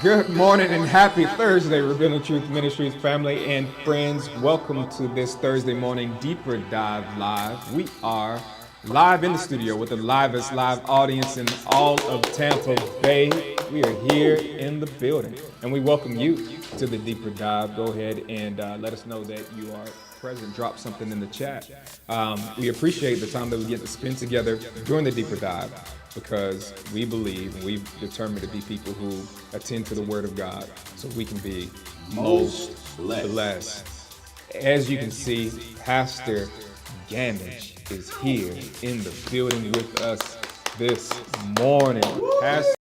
Good morning and happy Thursday, Revealing Truth Ministries family and friends. Welcome to this Thursday morning Deeper Dive Live. We are live in the studio with the livest live audience in all of Tampa Bay. We are here in the building and we welcome you to the Deeper Dive. Go ahead and let us know that you are present. Drop something in the chat. We appreciate the time that we get to spend together during the Deeper Dive because we believe and we've determined to be people who attend to the Word of God so we can be most Most blessed. blessed. As you can see, Pastor Gamage is here in the building with us this morning. Pastor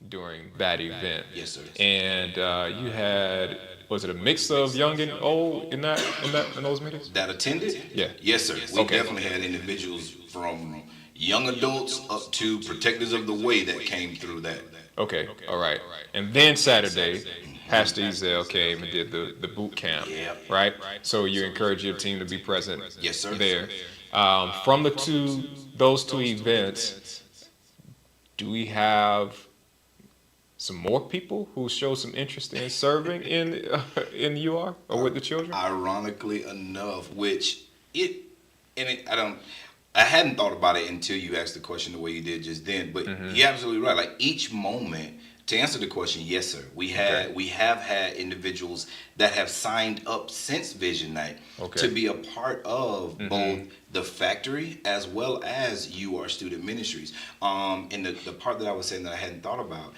during that event, Yes, sir. and you had was it a mix of young and old in those meetings? That attended? Yeah. Yes, sir. We Okay. definitely had individuals from young adults up to protectors of the way that came through that. Okay, all right. And then Saturday, Pastor Ezel came and did the boot camp, Yeah. right? So you encourage your team to be present Yes, sir. there. From those two events, do we have some more people who show some interest in serving in UR or with the children? Ironically enough, which it and it, I hadn't thought about it until you asked the question the way you did just then. But you're absolutely right. Like each moment, to answer the question, yes, sir. We have had individuals that have signed up since Vision Night to be a part of both the factory as well as UR Student Ministries. And the part that I was saying that I hadn't thought about.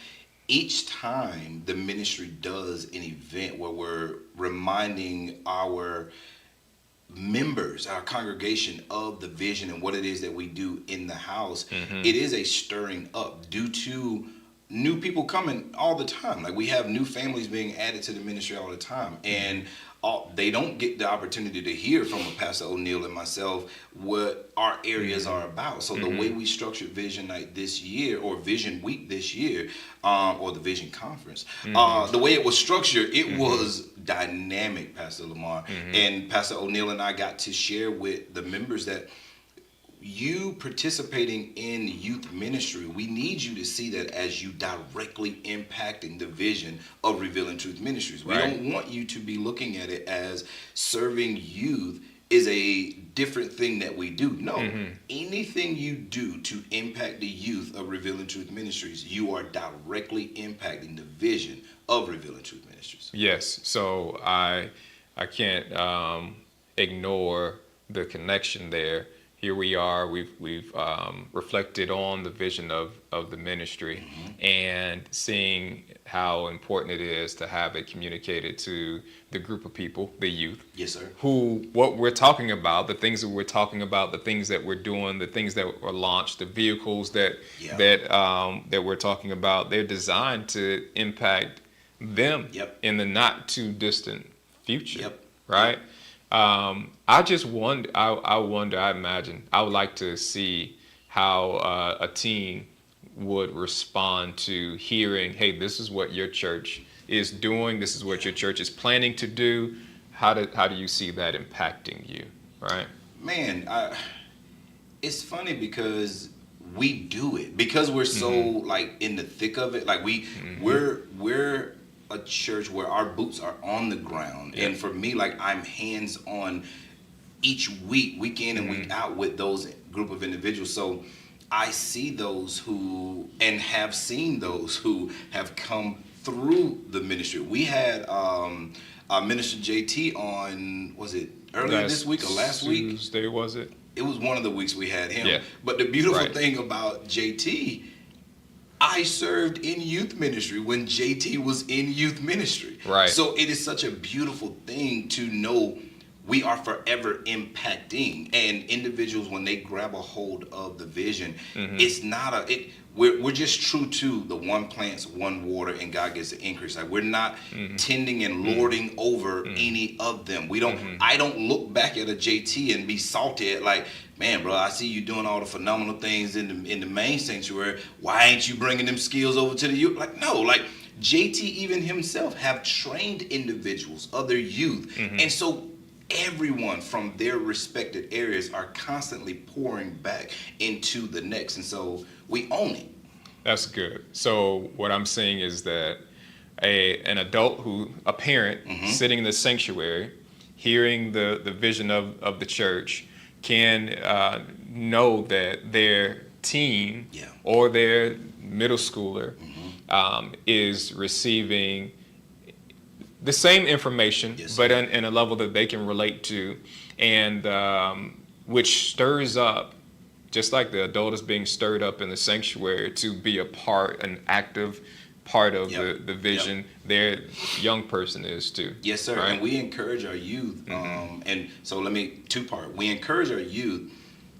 Each time the ministry does an event where we're reminding our members, our congregation, of the vision and what it is that we do in the house, it is a stirring up due to new people coming all the time. Like we have new families being added to the ministry all the time, and they don't get the opportunity to hear from a Pastor O'Neill and myself what our areas are about. So the way we structured Vision Night this year, or Vision Week this year, or the Vision Conference, the way it was structured, it was dynamic, Pastor Lamar. And Pastor O'Neill and I got to share with the members that you participating in youth ministry, we need you to see that as you directly impacting the vision of Revealing Truth Ministries. We don't want you to be looking at it as serving youth is a different thing that we do. No, anything you do to impact the youth of Revealing Truth Ministries, you are directly impacting the vision of Revealing Truth Ministries. Yes. So I can't ignore the connection there. Here we are. We've reflected on the vision of the ministry and seeing how important it is to have it communicated to the group of people, the youth. Yes, sir. Who, what we're talking about, the things that we're talking about, the things that we're doing, the things that were launched, the vehicles that we're talking about, they're designed to impact them in the not too distant future. Right. I just wonder, I imagine, I would like to see how a teen would respond to hearing, hey, this is what your church is doing, this is what your church is planning to do. How do you see that impacting you, right? Man, it's funny because we do it, because we're so like in the thick of it. Like we're a church where our boots are on the ground. And for me, like I'm hands on each week in and week out with those group of individuals. So I see those who, and have seen those who have come through the ministry. We had Minister JT on, was it earlier this week or last week? Tuesday, was it? It was one of the weeks we had him. But the beautiful thing about JT, I served in youth ministry when JT was in youth ministry. Right. So it is such a beautiful thing to know we are forever impacting, and individuals, when they grab a hold of the vision, it's not we're just true to the one plants, one water, and God gets the increase. Like we're not tending and lording over any of them. We don't. I don't look back at a JT and be salty at like, man, bro, I see you doing all the phenomenal things in the main sanctuary. Why ain't you bringing them skills over to the youth? Like, no, like JT even himself have trained individuals, other youth, and so everyone from their respected areas are constantly pouring back into the next, and so we own it. That's good. So what I'm saying is that an adult a parent sitting in the sanctuary, hearing the vision of the church, can know that their teen or their middle schooler is receiving the same information, but in a level that they can relate to, and which stirs up, just like the adult is being stirred up in the sanctuary to be an active part of the vision, their young person is too. Yes, sir. Right? And we encourage our youth, and so two-part. We encourage our youth,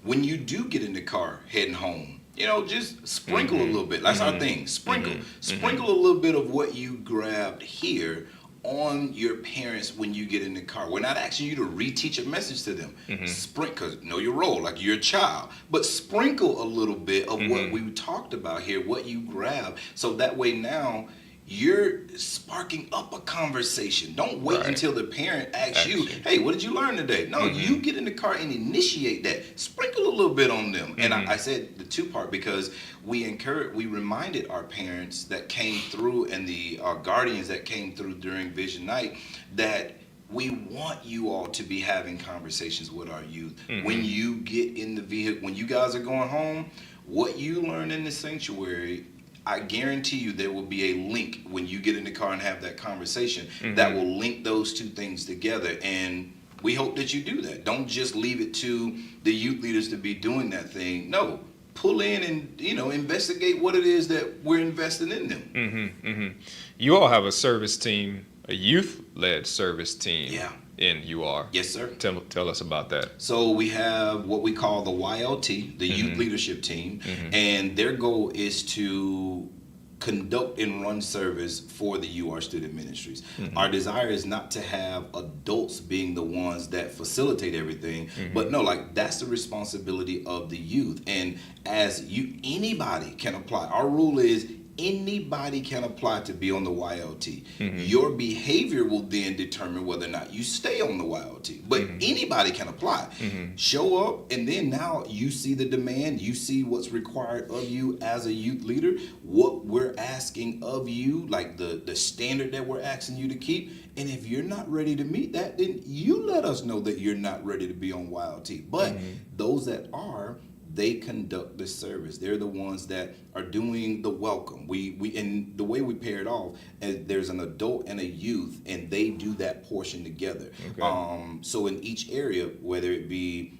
when you do get in the car heading home, just sprinkle a little bit. That's our thing. Sprinkle a little bit of what you grabbed here on your parents when you get in the car. We're not asking you to reteach a message to them. Because know your role, like you're a child, but sprinkle a little bit of what we talked about here, what you grab, so that way now you're sparking up a conversation. Don't wait until the parent asks you, hey, what did you learn today? No, you get in the car and initiate that. Sprinkle a little bit on them. And I said the two part because we reminded our parents that came through and the guardians that came through during Vision Night that we want you all to be having conversations with our youth. When you get in the vehicle, when you guys are going home, what you learn in the sanctuary, I guarantee you there will be a link when you get in the car and have that conversation that will link those two things together. And we hope that you do that. Don't just leave it to the youth leaders to be doing that thing. No, pull in and, investigate what it is that we're investing in them. You all have a service team, a youth-led service team. Yeah. In UR. Yes, sir. Tell us about that. So we have what we call the YLT, the Youth Leadership Team, and their goal is to conduct and run service for the UR Student Ministries. Our desire is not to have adults being the ones that facilitate everything, but no, like that's the responsibility of the youth. And anybody can apply. Our rule is anybody can apply to be on the YLT. Your behavior will then determine whether or not you stay on the YLT. But anybody can apply. Show up, and then now you see the demand. You see what's required of you as a youth leader, what we're asking of you, like the standard that we're asking you to keep. And if you're not ready to meet that, then you let us know that you're not ready to be on YLT. But those that are, they conduct the service. They're the ones that are doing the welcome. We and the way we pair it off, there's an adult and a youth, and they do that portion together. Okay. So in each area, whether it be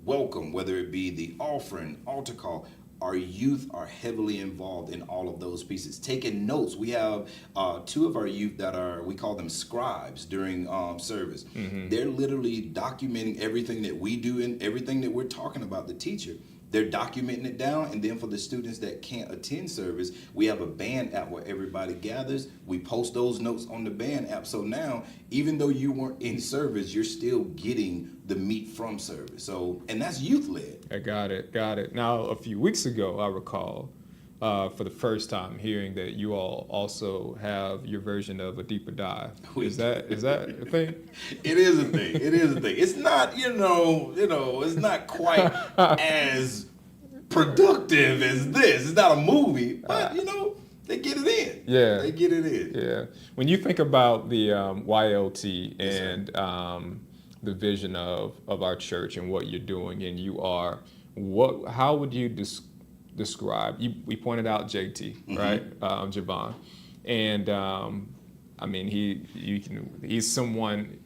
welcome, whether it be the offering, altar call, our youth are heavily involved in all of those pieces, taking notes. We have two of our youth that we call them scribes during service. They're literally documenting everything that we do and everything that we're talking about, the teacher. They're documenting it down, and then for the students that can't attend service, we have a band app where everybody gathers. We post those notes on the band app. So now, even though you weren't in service, you're still getting the meat from service. So, and that's youth-led. I got it. Now, a few weeks ago, I recall, for the first time hearing that you all also have your version of a deeper dive. Is that a thing? It is a thing. It's not, it's not quite as productive as this. It's not a movie, but they get it in. Yeah. They get it in. Yeah. When you think about the YLT and the vision of our church and what you're doing, and how would you describe? We pointed out JT, right? Javon, and he's someone.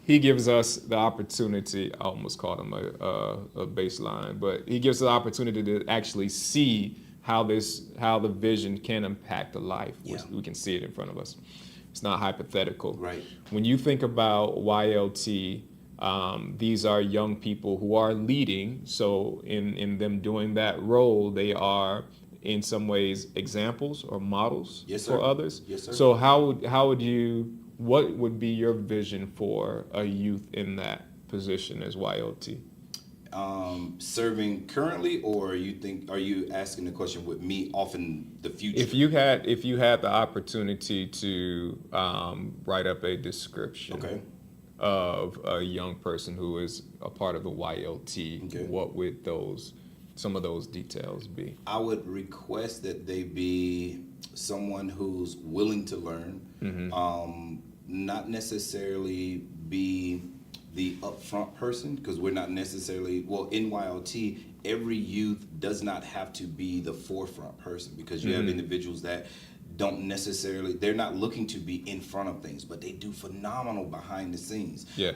He gives us the opportunity. I almost called him a baseline, but he gives us the opportunity to actually see how the vision can impact a life. Yeah. We can see it in front of us. It's not hypothetical. Right. When you think about YLT, these are young people who are leading. So in them doing that role, they are in some ways examples or models for others. Yes, sir. So what would be your vision for a youth in that position as YLT? Serving currently, or are you asking the question with me off in the future? If you had the opportunity to write up a description of a young person who is a part of the YLT, what would some of those details be? I would request that they be someone who's willing to learn, not necessarily be the upfront person, because we're not necessarily, in YLT, every youth does not have to be the forefront person, because you have individuals that they're not looking to be in front of things, but they do phenomenal behind the scenes. Yeah.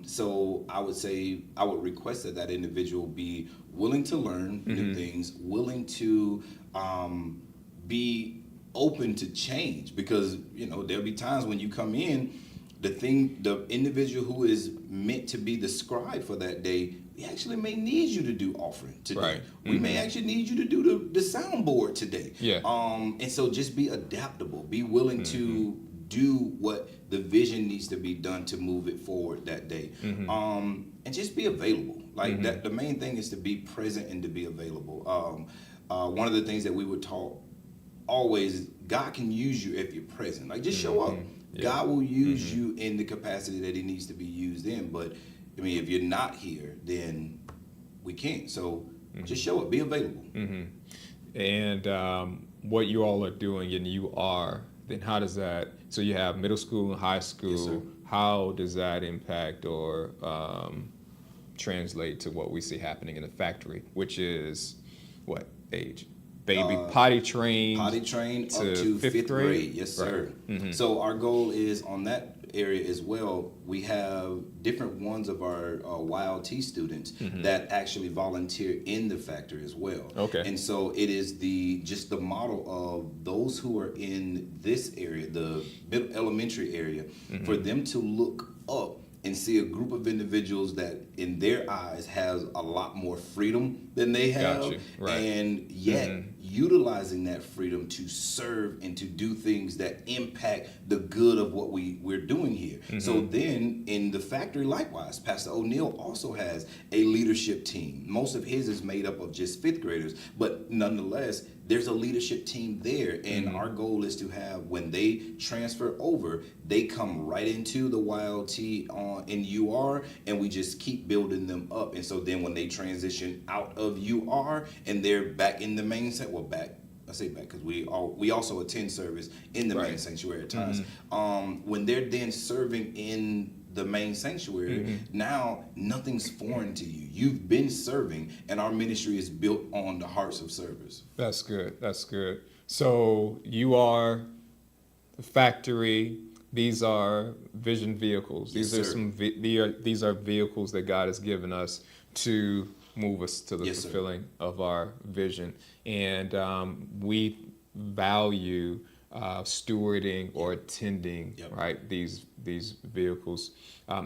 So I would request that individual be willing to learn new things, willing to be open to change, because there'll be times when you come in, the individual who is meant to be the scribe for that day, we actually may need you to do offering today. Right. We may actually need you to do the soundboard today. Yeah. And so just be adaptable, be willing to do what the vision needs to be done to move it forward that day. And just be available. Like that, the main thing is to be present and to be available. One of the things that we would talk always is God can use you if you're present. Like just show up. Yeah. God will use you in the capacity that he needs to be used in. But I mean, if you're not here, then we can't. So just show up, be available. And what you all are doing, and you are, then how does that, so you have middle school and high school, Yes, sir. how does that impact or translate to what we see happening in the factory, which is what age? Baby potty trained Up to fifth grade. Yes, sir. Right. So our goal is on that area as well. We have different ones of our YLT students that actually volunteer in the factory as well. Okay. And so it is just the model of those who are in this area, the elementary area, for them to look up and see a group of individuals that in their eyes has a lot more freedom than they have. Got you. Right. And yet utilizing that freedom to serve and to do things that impact the good of what we're doing here. So then in the factory, likewise, Pastor O'Neill also has a leadership team. Most of his is made up of just fifth graders, but nonetheless, there's a leadership team there, and our goal is to have, when they transfer over, they come right into the YLT in UR, and we just keep building them up. And so then when they transition out of UR and they're back in the main set, well, I say back because we also attend service in the main sanctuary at times. When they're then serving in the main sanctuary, now nothing's foreign to you. You've been serving, and our ministry is built on the hearts of servers. That's good. That's good. So you are the factory. These are vision vehicles. Yes, These are sir. these are vehicles that God has given us to move us to the Yes, sir. fulfilling of our vision, and we value stewarding or attending right these vehicles.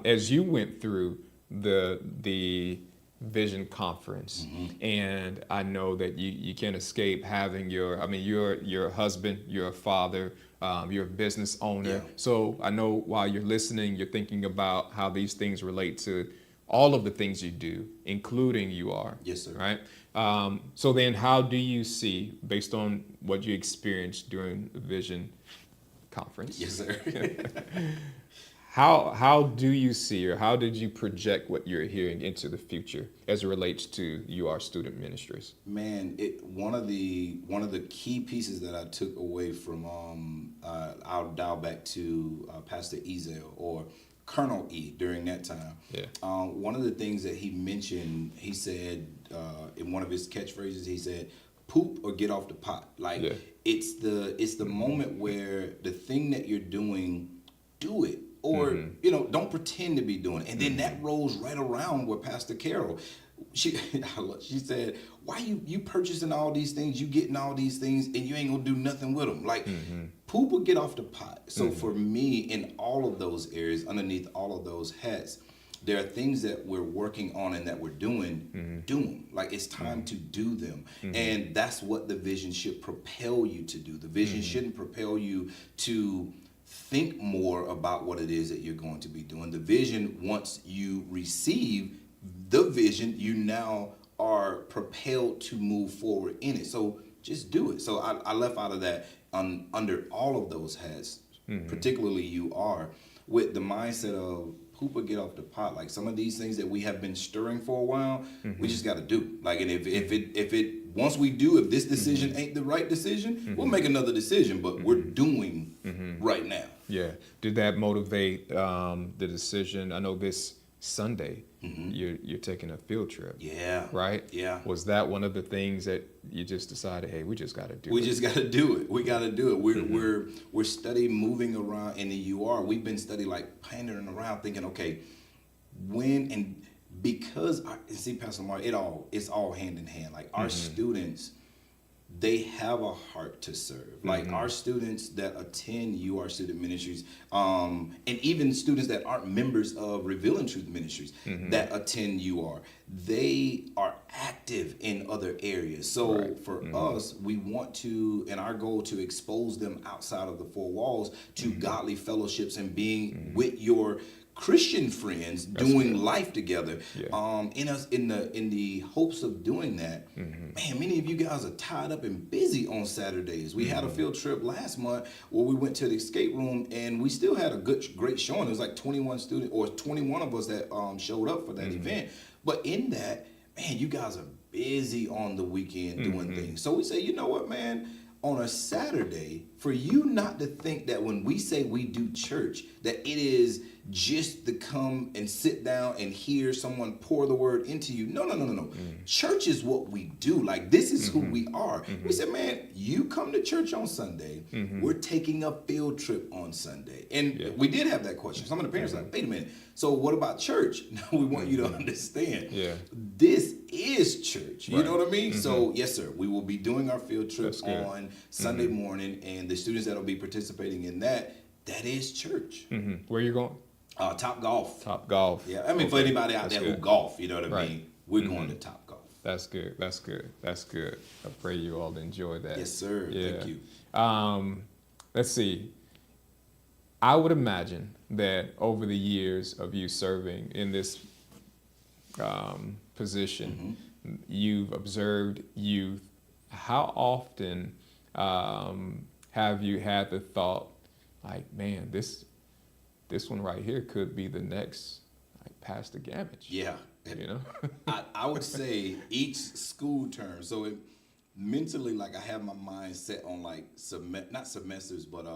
As you went through the vision conference, and I know that you can't escape having you're a husband, you're a father, you're a business owner. Yeah. So I know while you're listening, you're thinking about how these things relate to all of the things you do, including you are. Yes, sir. Right? So then how do you see, based on what you experienced during the Vision Conference, Yes, sir. how do you see, or how did you project what you're hearing into the future as it relates to UR Student Ministries? Man, one of the key pieces that I took away from I'll dial back to Pastor Ezel or Colonel E during that time. Yeah. One of the things that he mentioned, he said in one of his catchphrases, he said, "Poop or get off the pot." Like it's the moment where the thing that you're doing, do it. Or, don't pretend to be doing it. And then that rolls right around with Pastor Carol. She said, why you purchasing all these things, you getting all these things, and you ain't gonna do nothing with them? Like, poop will get off the pot. So for me, in all of those areas, underneath all of those hats, there are things that we're working on and that we're doing, do them. Like, it's time to do them. And that's what the vision should propel you to do. The vision shouldn't propel you to think more about what it is that you're going to be doing. The vision, once you receive the vision, you now are propelled to move forward in it. So just do it. So I left out of that under all of those hats, particularly you are, with the mindset of poop or get off the pot. Like some of these things that we have been stirring for a while, we just got to do. Like, and if it once we do, if this decision ain't the right decision, we'll make another decision. But we're doing right now. Yeah. Did that motivate the decision? I know this Sunday you're taking a field trip. Yeah. Right? Yeah. Was that one of the things that you just decided, hey, we just got to do it? We just got to do it. We got to do it. We're studying moving around in the UR. We've been studying, like, pandering around thinking, okay, when and because see, Pastor Mark, it's all hand in hand. Like our students, they have a heart to serve. Like our students that attend UR Student Ministries, and even students that aren't members of Revealing Truth Ministries that attend UR, they are active in other areas. So for us, we want to, and our goal to expose them outside of the four walls to godly fellowships and being with your Christian friends doing life together. In the hopes of doing that, man, many of you guys are tied up and busy on Saturdays. We had a field trip last month where we went to the escape room and we still had a great showing. It was like 21 students or 21 of us that showed up for that event. But in that, man, you guys are busy on the weekend doing things. So we say, you know what, man? On a Saturday, for you not to think that when we say we do church, that it is just to come and sit down and hear someone pour the word into you. No. Church is what we do. Like, this is who we are. We said, man, you come to church on Sunday. We're taking a field trip on Sunday. And we did have that question. Some of the parents are like, wait a minute. So what about church? No, we want you to understand. This is church. You know what I mean? So, yes, sir. We will be doing our field trip on Sunday morning. And the students that will be participating in that is church. Where you going? Top Golf. Top Golf. Yeah, I mean, for anybody out there who golf, you know what I mean? We're going to Top Golf. That's good. I pray you all enjoy that. Yes, sir. Yeah. Thank you. Let's see. I would imagine that over the years of you serving in this position, you've observed youth. How often have you had the thought, like, man, this one right here could be the next, like, Pastor Gamage? Yeah. You know? I would say each school term. So mentally, like, I have my mind set on, like, not semesters, but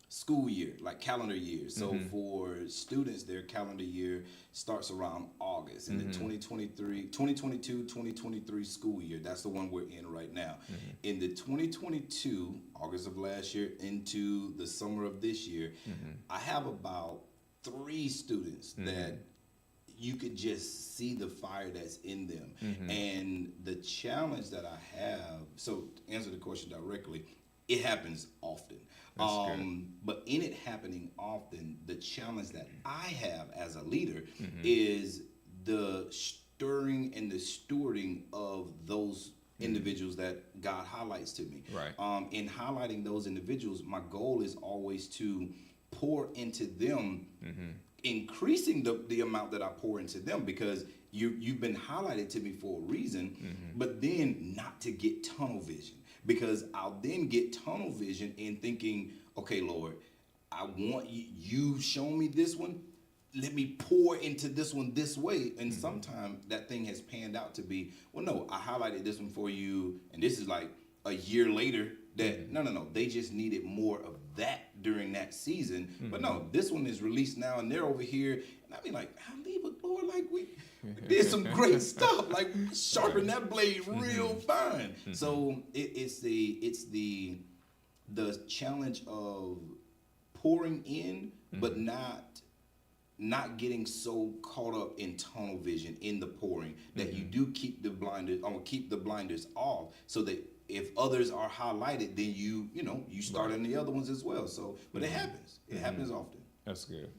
school year, like calendar years. So for students, their calendar year starts around August. In the 2022-2023 school year, that's the one we're in right now. In the 2022, August of last year into the summer of this year, I have about 3 students that you could just see the fire that's in them. And the challenge that I have, so to answer the question directly, it happens often. But in it happening often, the challenge that I have as a leader is the stirring and the stewarding of those individuals that God highlights to me. In highlighting those individuals, my goal is always to pour into them, increasing the amount that I pour into them, because you've been highlighted to me for a reason, but then not to get tunnel vision. Because I'll then get tunnel vision in thinking, okay, Lord, I want you show me this one. Let me pour into this one this way. And sometimes that thing has panned out to be, well, no, I highlighted this one for you, and this is like a year later that, no, they just needed more of that during that season. But no, this one is released now, and they're over here. And I mean, like, I leave it, Lord, like, we did some great stuff, like sharpen that blade real fine. So it's the challenge of pouring in, but not getting so caught up in tunnel vision in the pouring that you do keep the blinders off, so that if others are highlighted, then you start on the other ones as well. So, but it happens. It happens often. That's good.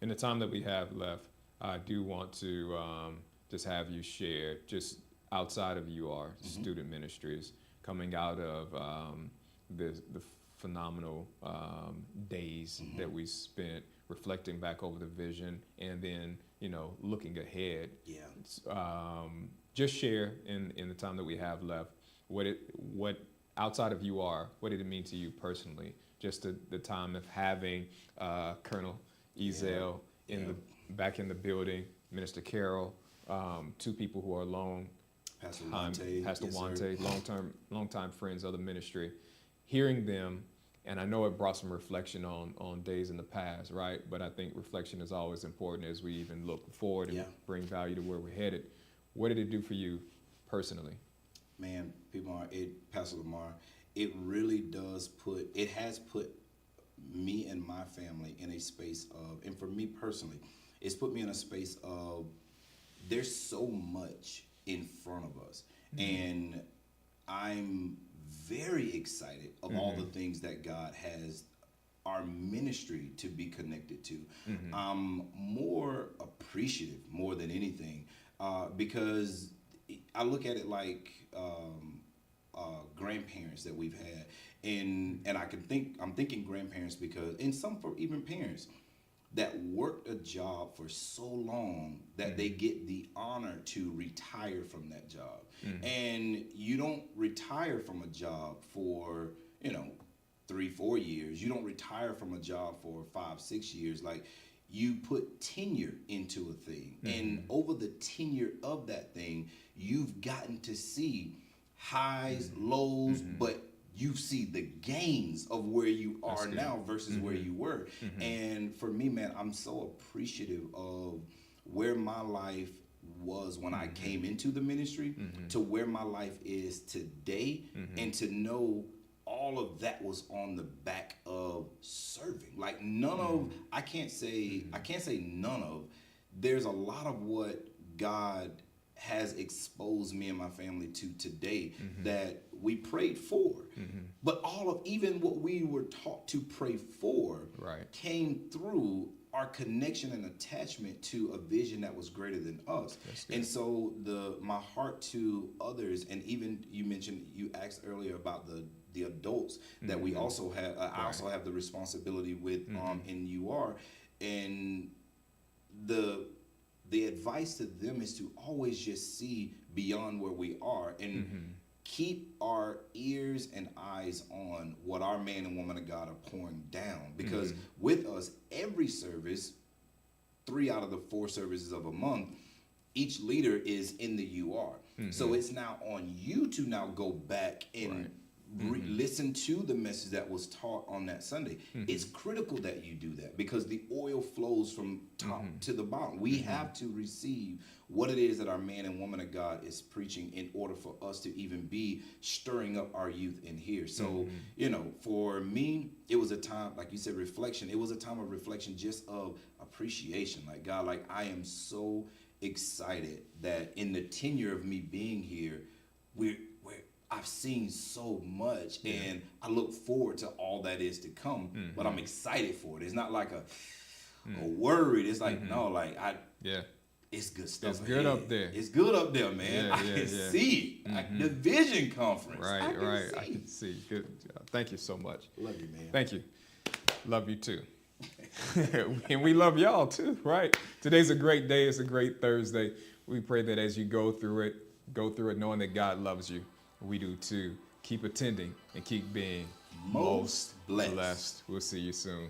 In the time that we have left, I do want to just have you share, just outside of UR Student Ministries, coming out of the phenomenal days that we spent reflecting back over the vision, and then looking ahead. Just share in the time that we have left what outside of UR, what did it mean to you personally? Just the time of having Colonel Ezel back in the building, Minister Carroll, 2 people who are Pastor Wante, long-time friends of the ministry, hearing them, and I know it brought some reflection on days in the past, right? But I think reflection is always important as we even look forward and bring value to where we're headed. What did it do for you personally? Man, Pastor Lamar, it really has put me and my family in a space of, and for me personally, it's put me in a space of, there's so much in front of us. And I'm very excited of all the things that God has our ministry to be connected to. I'm more appreciative more than anything because I look at it like grandparents that we've had, and I'm thinking grandparents because, and some for even parents that worked a job for so long that they get the honor to retire from that job. And you don't retire from a job for, 3-4 years. You don't retire from a job for 5-6 years. Like, you put tenure into a thing, and over the tenure of that thing, you've gotten to see highs, lows, but you see the gains of where you are now versus where you were. And for me, man, I'm so appreciative of where my life was when I came into the ministry to where my life is today, and to know all of that was on the back of serving. Like, none of, I can't say none of, there's a lot of what God has exposed me and my family to today that we prayed for. But all of, even what we were taught to pray for came through our connection and attachment to a vision that was greater than us. And so my heart to others, and even you asked earlier about the adults that we also have, I also have the responsibility with in UR, and the advice to them is to always just see beyond where we are and keep our ears and eyes on what our man and woman of God are pouring down. Because with us, every service, 3 out of the 4 services of a month, each leader is in the UR. So it's now on you to now go back and listen to the message that was taught on that Sunday. It's critical that you do that because the oil flows from top to the bottom. We have to receive what it is that our man and woman of God is preaching in order for us to even be stirring up our youth in here. So, for me, it was a time, like you said, reflection. It was a time of reflection, just of appreciation. Like, God, like, I am so excited that in the tenure of me being here, I've seen so much, and I look forward to all that is to come. But I'm excited for it. It's not like a worried. It's like no, like it's good stuff. It's good up there. It's good up there, man. I can see it. The vision conference. I can see. Good job. Thank you so much. Love you, man. Thank you. Love you too. And we love y'all too, right? Today's a great day. It's a great Thursday. We pray that as you go through it knowing that God loves you. We do too. Keep attending and keep being most blessed. We'll see you soon.